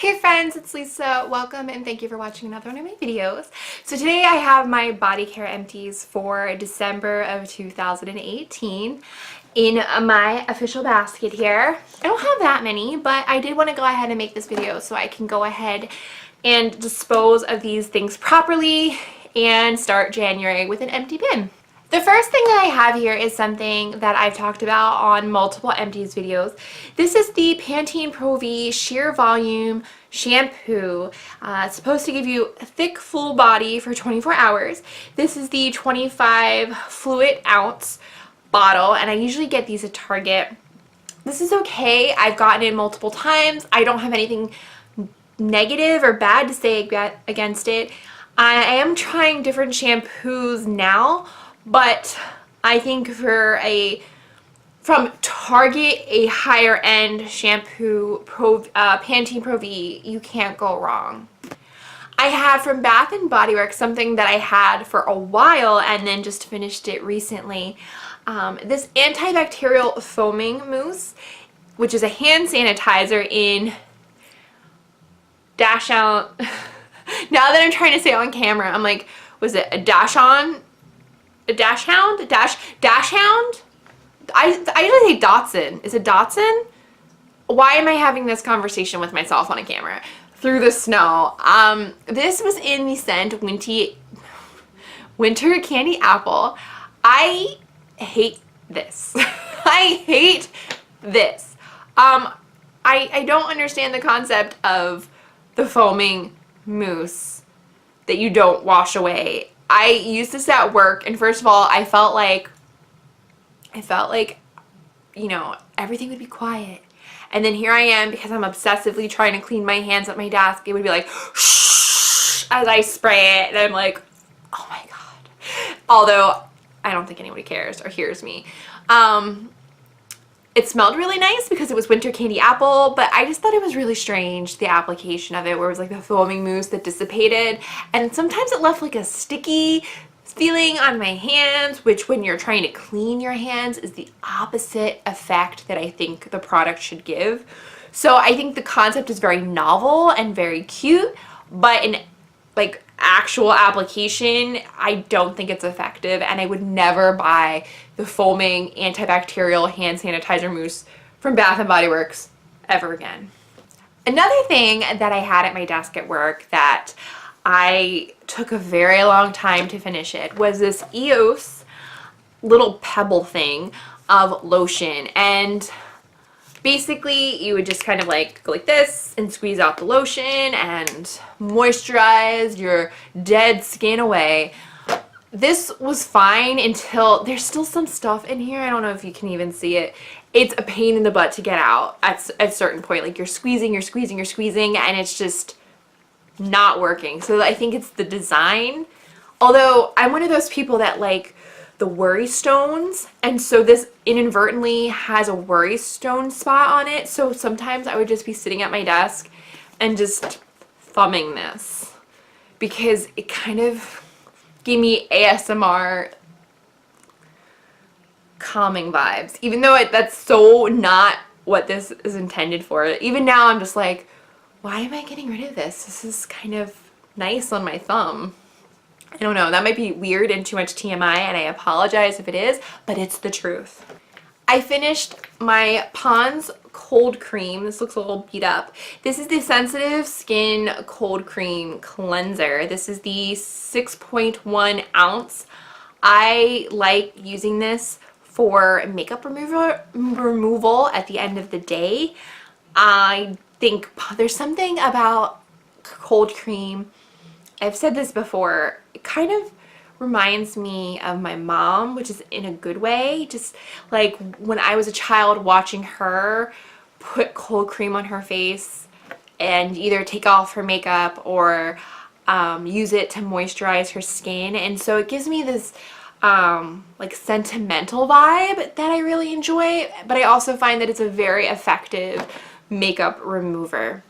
Hey friends, it's Lisa. Welcome and thank you for watching another one of my videos. So today I have my Bodycare Empties for December of 2018 in my official basket here. I don't have that many, but I did want to go ahead and make this video so I can go ahead and dispose of these things properly and start January with an empty bin. The first thing that I have here is something that I've talked about on multiple Empties videos. This is the Pantene Pro V Sheer Volume Shampoo. It's supposed to give you a thick, full body for 24 hours. This is the 25 fluid ounce bottle, and I usually get these at Target. This is okay. I've gotten it multiple times. I don't have anything negative or bad to say against it. I am trying different shampoos now, but I think from Target, a higher end shampoo, Pantene Pro V, you can't go wrong. I had from Bath & Body Works something that I had for a while and then just finished it recently. This antibacterial foaming mousse, which is a hand sanitizer in Dash Out. Now that I'm trying to say it on camera, I'm like, was it a Dash On? A Dash Hound? Dash Hound? I usually say Dotson. Is it Dotson? Why am I having this conversation with myself on a camera? Through the snow. This was in the scent Winter Candy Apple. I hate this. I hate this. I don't understand the concept of the foaming mousse that you don't wash away. I used this at work, and first of all, I felt like, you know, everything would be quiet. And then here I am, because I'm obsessively trying to clean my hands at my desk, it would be like, shh, as I spray it, and I'm like, oh my god. Although, I don't think anybody cares or hears me. It smelled really nice because it was Winter Candy Apple, but I just thought it was really strange, the application of it, where it was like the foaming mousse that dissipated, and sometimes it left like a sticky feeling on my hands, which when you're trying to clean your hands is the opposite effect that I think the product should give. So I think the concept is very novel and very cute, but in like actual application, I don't think it's effective, and I would never buy the foaming antibacterial hand sanitizer mousse from Bath & Body Works ever again. Another thing that I had at my desk at work that I took a very long time to finish it was this EOS little pebble thing of lotion, and basically you would just kind of like go like this and squeeze out the lotion and moisturize your dead skin away. This was fine until there's still some stuff in here. I don't know if you can even see it. It's a pain in the butt to get out at a certain point. Like you're squeezing, and it's just not working. So I think it's the design. Although I'm one of those people that like the worry stones, and so this inadvertently has a worry stone spot on it. So sometimes I would just be sitting at my desk and just thumbing this because it kind of gave me ASMR calming vibes, even though that's so not what this is intended for. Even now I'm just like, why am I getting rid of this? This is kind of nice on my thumb. I don't know, that might be weird and too much TMI, and I apologize if it is, but it's the truth. I finished my Pond's Cold Cream. This looks a little beat up. This is the Sensitive Skin Cold Cream Cleanser. This is the 6.1 ounce. I like using this for makeup removal at the end of the day. I think there's something about cold cream. I've said this before, it kind of reminds me of my mom, which is in a good way. Just like when I was a child, watching her put cold cream on her face and either take off her makeup or use it to moisturize her skin. And so it gives me this like sentimental vibe that I really enjoy, but I also find that it's a very effective makeup remover.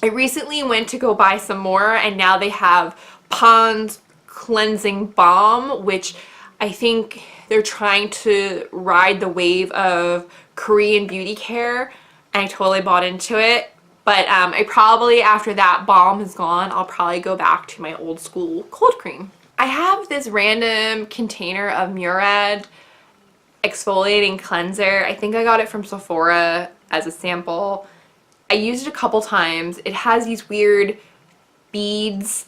I recently went to go buy some more, and now they have Pond's Cleansing Balm, which I think they're trying to ride the wave of Korean beauty care, and I totally bought into it. But I probably, after that balm is gone, I'll probably go back to my old school cold cream. I have this random container of Murad exfoliating cleanser. I think I got it from Sephora as a sample. I used it a couple times. It has these weird beads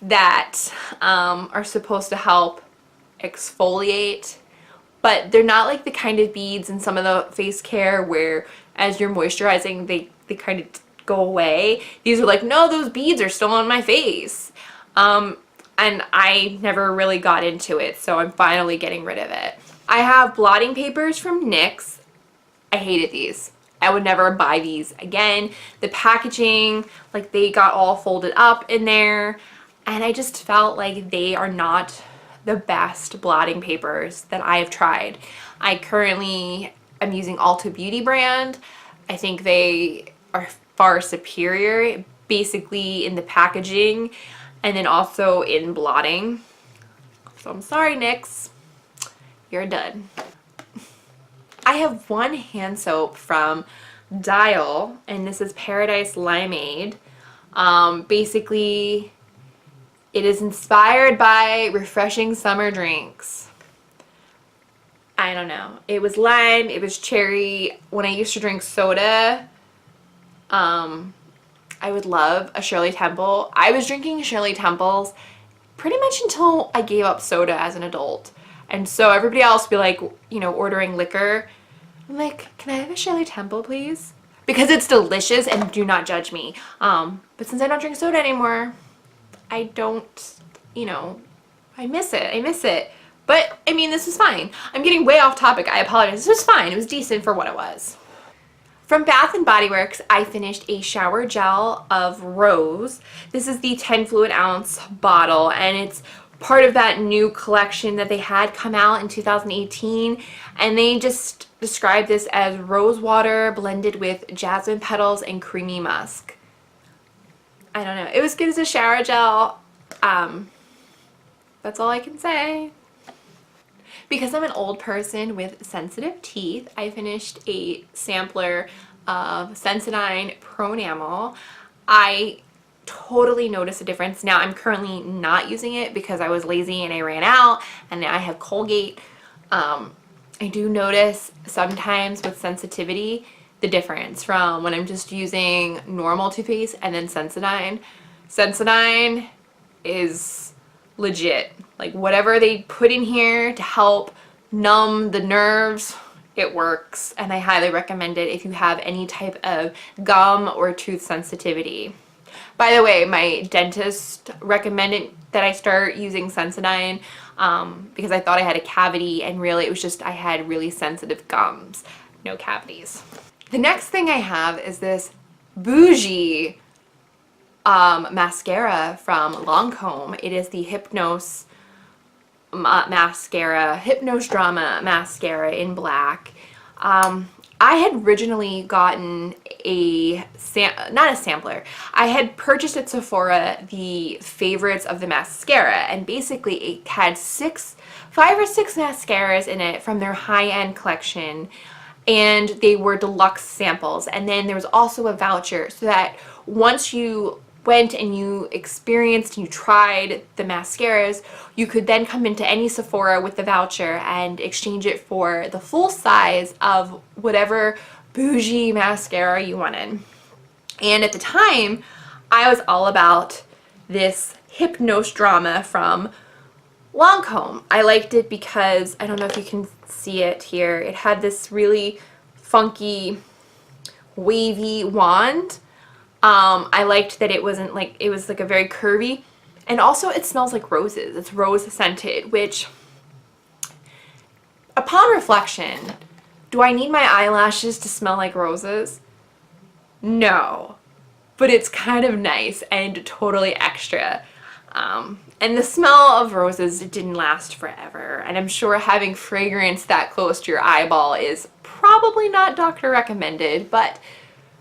that are supposed to help exfoliate, but they're not like the kind of beads in some of the face care where as you're moisturizing they kind of go away. These are like, no, those beads are still on my face. And I never really got into it, so I'm finally getting rid of it. I have blotting papers from NYX. I hated these. I would never buy these again. The packaging, like they got all folded up in there, and I just felt like they are not the best blotting papers that I have tried. I currently am using Ulta Beauty brand. I think they are far superior, basically in the packaging and then also in blotting. So I'm sorry, NYX, you're done. I have one hand soap from Dial, and this is Paradise Limeade. Basically, it is inspired by refreshing summer drinks. I don't know. It was lime, it was cherry. When I used to drink soda, I would love a Shirley Temple. I was drinking Shirley Temples pretty much until I gave up soda as an adult. And so everybody else would be like, you know, ordering liquor. I'm like, can I have a Shirley Temple, please? Because it's delicious, and do not judge me. But since I don't drink soda anymore, I don't, you know, I miss it. I miss it. But, I mean, this is fine. I'm getting way off topic. I apologize. This was fine. It was decent for what it was. From Bath & Body Works, I finished a shower gel of Rose. This is the 10 fluid ounce bottle, and it's part of that new collection that they had come out in 2018, and they just described this as rose water blended with jasmine petals and creamy musk. I don't know. It was good as a shower gel. That's all I can say. Because I'm an old person with sensitive teeth, I finished a sampler of Sensodyne Pro Enamel. I totally noticed a difference. Now I'm currently not using it because I was lazy and I ran out, and now I have Colgate. I do notice sometimes with sensitivity the difference from when I'm just using normal toothpaste and then Sensodyne. Sensodyne is legit. Like whatever they put in here to help numb the nerves, it works, and I highly recommend it if you have any type of gum or tooth sensitivity. By the way, my dentist recommended that I start using Sensodyne because I thought I had a cavity, and really it was just I had really sensitive gums, no cavities. The next thing I have is this bougie mascara from Lancome. It is the Hypnose mascara, Hypnose Drama mascara in black. I had originally gotten not a sampler. I had purchased at Sephora the favorites of the mascara, and basically it had 5 or 6 mascaras in it from their high-end collection, and they were deluxe samples. And then there was also a voucher so that once you went and you experienced and you tried the mascaras, you could then come into any Sephora with the voucher and exchange it for the full size of whatever bougie mascara you wanted. And at the time, I was all about this Hypnose Drama from Lancome. I liked it because, I don't know if you can see it here, it had this really funky wavy wand. I liked that it wasn't like, it was like a very curvy, and also it smells like roses. It's rose scented, which upon reflection, do I need my eyelashes to smell like roses? No, but it's kind of nice and totally extra. And the smell of roses didn't last forever, and I'm sure having fragrance that close to your eyeball is probably not doctor recommended, but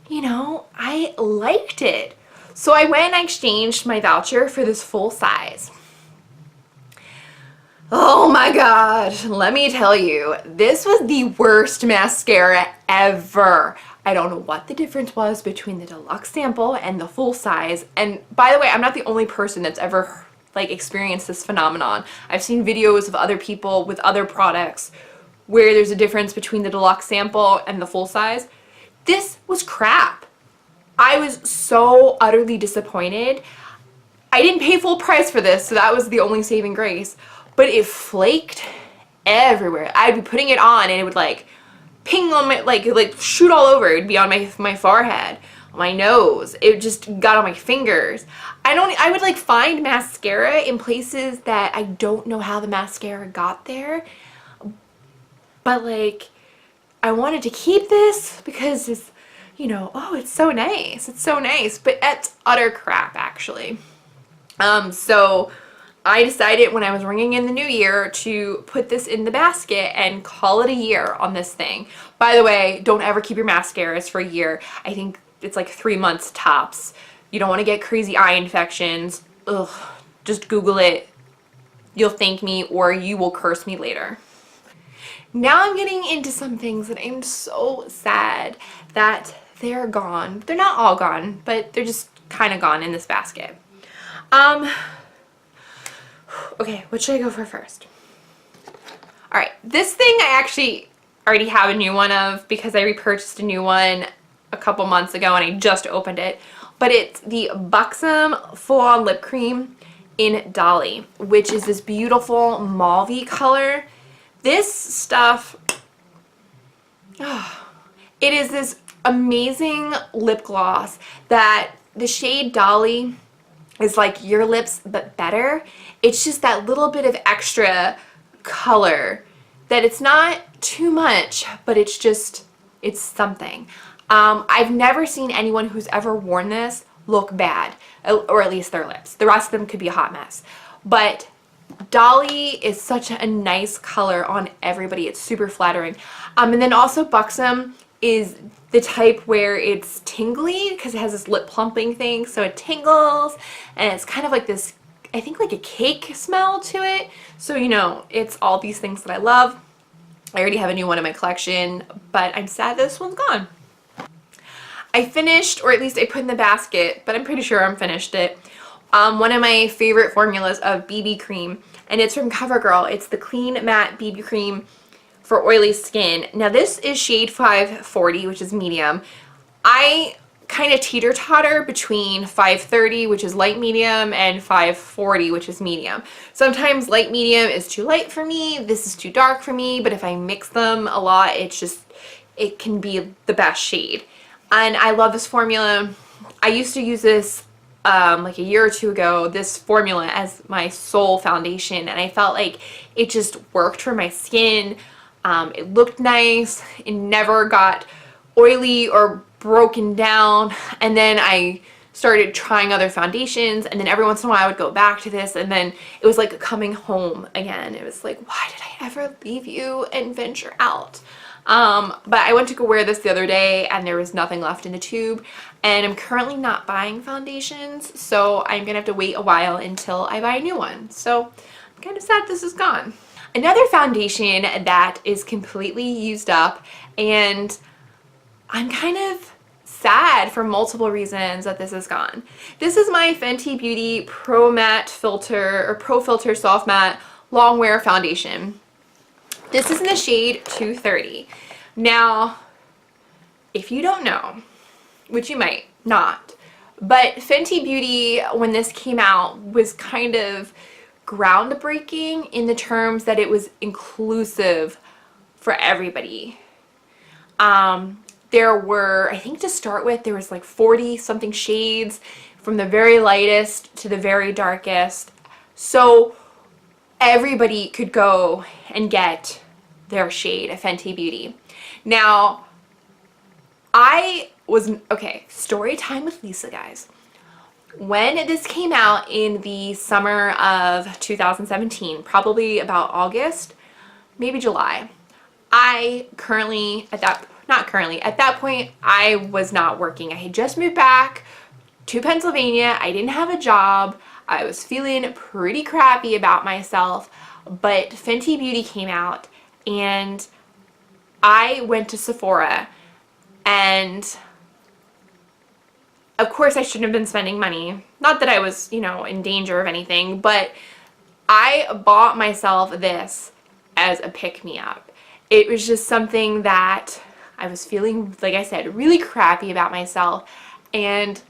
you know, I liked it. So I went and I exchanged my voucher for this full size. Oh my god, let me tell you, this was the worst mascara ever. I don't know what the difference was between the deluxe sample and the full size. And by the way, I'm not the only person that's ever like experienced this phenomenon. I've seen videos of other people with other products where there's a difference between the deluxe sample and the full size. This was crap. I was so utterly disappointed. I didn't pay full price for this, so that was the only saving grace. But it flaked everywhere. I'd be putting it on and it would like ping on my, like shoot all over. It'd be on my forehead, on my nose. It just got on my fingers. I would like find mascara in places that I don't know how the mascara got there. But like, I wanted to keep this because it's, you know, oh, it's so nice. It's so nice. But it's utter crap, actually. So I decided when I was ringing in the new year to put this in the basket and call it a year on this thing. By the way, don't ever keep your mascaras for a year. I think it's like 3 months tops. You don't want to get crazy eye infections. Ugh, just Google it. You'll thank me or you will curse me later. Now I'm getting into some things that I'm so sad that they're gone. They're not all gone, but they're just kind of gone in this basket. Okay, what should I go for first? All right, this thing I actually already have a new one of because I repurchased a new one a couple months ago and I just opened it. But it's the Buxom Full-On Lip Cream in Dolly, which is this beautiful mauve-y color. This stuff, oh, it is this amazing lip gloss that the shade Dolly is like your lips but better. It's just that little bit of extra color that it's not too much, but it's just, it's something. I've never seen anyone who's ever worn this look bad, or at least their lips. The rest of them could be a hot mess. But Dolly is such a nice color on everybody. It's super flattering. And then also Buxom is the type where it's tingly because it has this lip plumping thing, so it tingles and it's kind of like this, I think like a cake smell to it. So, you know, it's all these things that I love. I already have a new one in my collection, but I'm sad this one's gone. I finished, or at least I put in the basket, but I'm pretty sure I'm finished it. One of my favorite formulas of BB cream, and it's from Covergirl. It's the Clean Matte BB Cream for oily skin. Now this is shade 540, which is medium. I kind of teeter-totter between 530, which is light medium, and 540, which is medium. Sometimes light medium is too light for me, this is too dark for me, but if I mix them a lot, it's just, it can be the best shade. And I love this formula. I used to use this like a year or two ago, this formula as my sole foundation, and I felt like it just worked for my skin. It looked nice, it never got oily or broken down, and then I started trying other foundations, and then every once in a while I would go back to this, and then it was like coming home again. It was like, why did I ever leave you and venture out? But I went to go wear this the other day and there was nothing left in the tube, and I'm currently not buying foundations, so I'm gonna have to wait a while until I buy a new one. So I'm kind of sad this is gone. Another foundation that is completely used up, and I'm kind of sad for multiple reasons that this is gone. This is my Fenty Beauty Pro Matte Filter, or Pro Filter Soft Matte Long Wear Foundation. This is in the shade 230. Now, if you don't know, which you might not, but Fenty Beauty, when this came out, was kind of groundbreaking in the terms that it was inclusive for everybody. There were, I think to start with, there was like 40 something shades from the very lightest to the very darkest. So everybody could go and get their shade of Fenty Beauty. Now, okay, story time with Lisa, guys. When this came out in the summer of 2017, probably about August, maybe July, at that point, I was not working. I had just moved back to Pennsylvania. I didn't have a job. I was feeling pretty crappy about myself, but Fenty Beauty came out and I went to Sephora And of course I shouldn't have been spending money. Not that I was, you know, in danger of anything, but I bought myself this as a pick-me-up. It was just something that I was feeling, like I said, really crappy about myself, and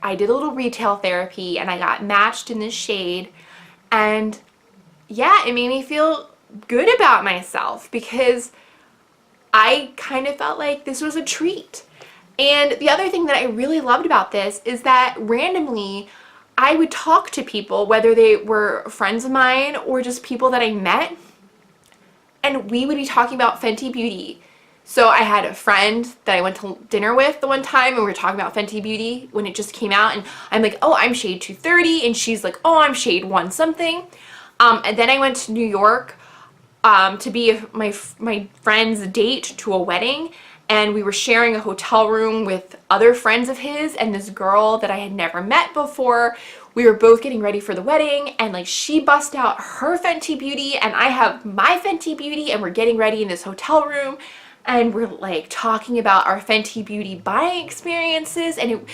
I did a little retail therapy and I got matched in this shade, and yeah, it made me feel good about myself because I kind of felt like this was a treat. And the other thing that I really loved about this is that randomly I would talk to people, whether they were friends of mine or just people that I met, and we would be talking about Fenty Beauty. So I had a friend that I went to dinner with the one time, and we were talking about Fenty Beauty when it just came out, and I'm like, oh, I'm shade 230, and she's like, oh, I'm shade 1 something. And then I went to New York to be my friend's date to a wedding, and we were sharing a hotel room with other friends of his and this girl that I had never met before. We were both getting ready for the wedding, and like she bust out her Fenty Beauty and I have my Fenty Beauty, and we're getting ready in this hotel room, and we're like talking about our Fenty Beauty buying experiences, and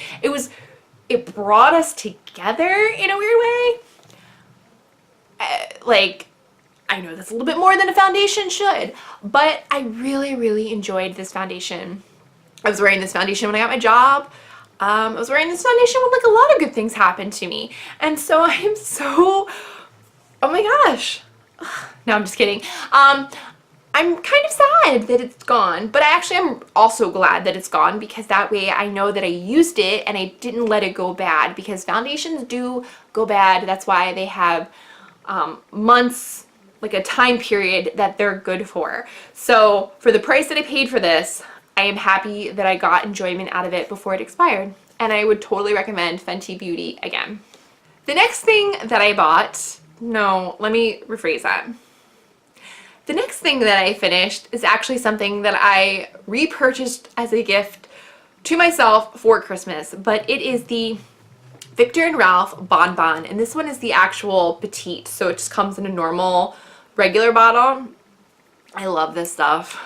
it brought us together in a weird way. Like, I know that's a little bit more than a foundation should, but I really, really enjoyed this foundation. I was wearing this foundation when I got my job. I was wearing this foundation when like a lot of good things happened to me. And so I am so, oh my gosh. No, I'm just kidding. I'm kind of sad that it's gone, but I actually am also glad that it's gone, because that way I know that I used it and I didn't let it go bad, because foundations do go bad. That's why they have months, like a time period that they're good for. So for the price that I paid for this, I am happy that I got enjoyment out of it before it expired, and I would totally recommend Fenty Beauty again. The next thing that I bought, no, let me rephrase that. The next thing that I finished is actually something that I repurchased as a gift to myself for Christmas, but it is the Viktor & Ralph Bon Bon, and this one is the actual petite, so it just comes in a normal, regular bottle. I love this stuff.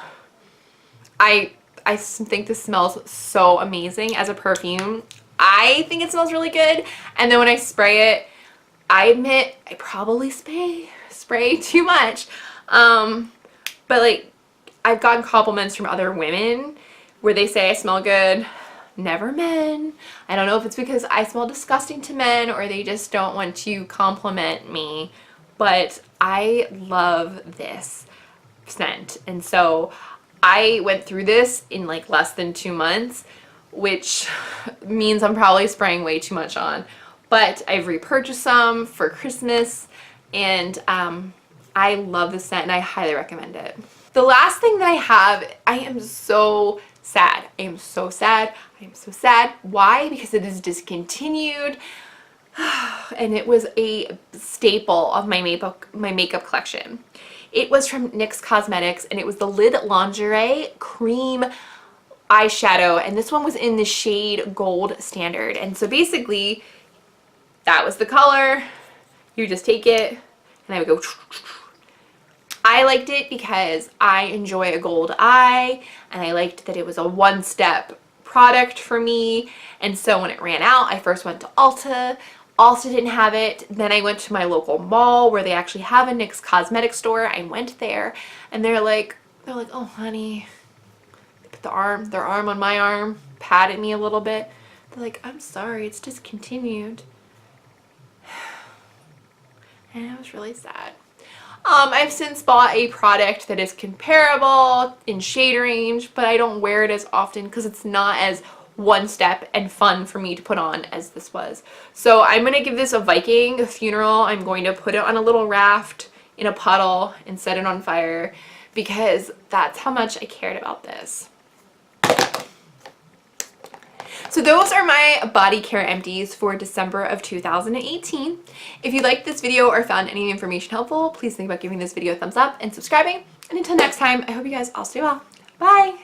I think this smells so amazing as a perfume. I think it smells really good, and then when I spray it, I admit I probably spray too much. But like, I've gotten compliments from other women where they say I smell good. Never men. I don't know if it's because I smell disgusting to men or they just don't want to compliment me, but I love this scent. And so I went through this in like less than 2 months, which means I'm probably spraying way too much on, but I've repurchased some for Christmas, and I love this scent and I highly recommend it. The last thing that I have, I am so sad. I am so sad. I am so sad. Why? Because it is discontinued. And it was a staple of my makeup collection. It was from NYX Cosmetics, and it was the Lid Lingerie Cream Eyeshadow, and this one was in the shade Gold Standard. And so basically, that was the color. You just take it, and I would go. I liked it because I enjoy a gold eye, and I liked that it was a one-step product for me. And so when it ran out, I first went to Ulta. Ulta didn't have it. Then I went to my local mall where they actually have a NYX cosmetic store. I went there, and they're like, oh honey, they put their arm on my arm, patted me a little bit. They're like, I'm sorry, it's discontinued. And I was really sad. I've since bought a product that is comparable in shade range, but I don't wear it as often because it's not as one step and fun for me to put on as this was. So I'm going to give this a Viking funeral. I'm going to put it on a little raft in a puddle and set it on fire, because that's how much I cared about this. So those are my Bodycare Empties for December of 2018. If you liked this video or found any information helpful, please think about giving this video a thumbs up and subscribing. And until next time, I hope you guys all stay well. Bye!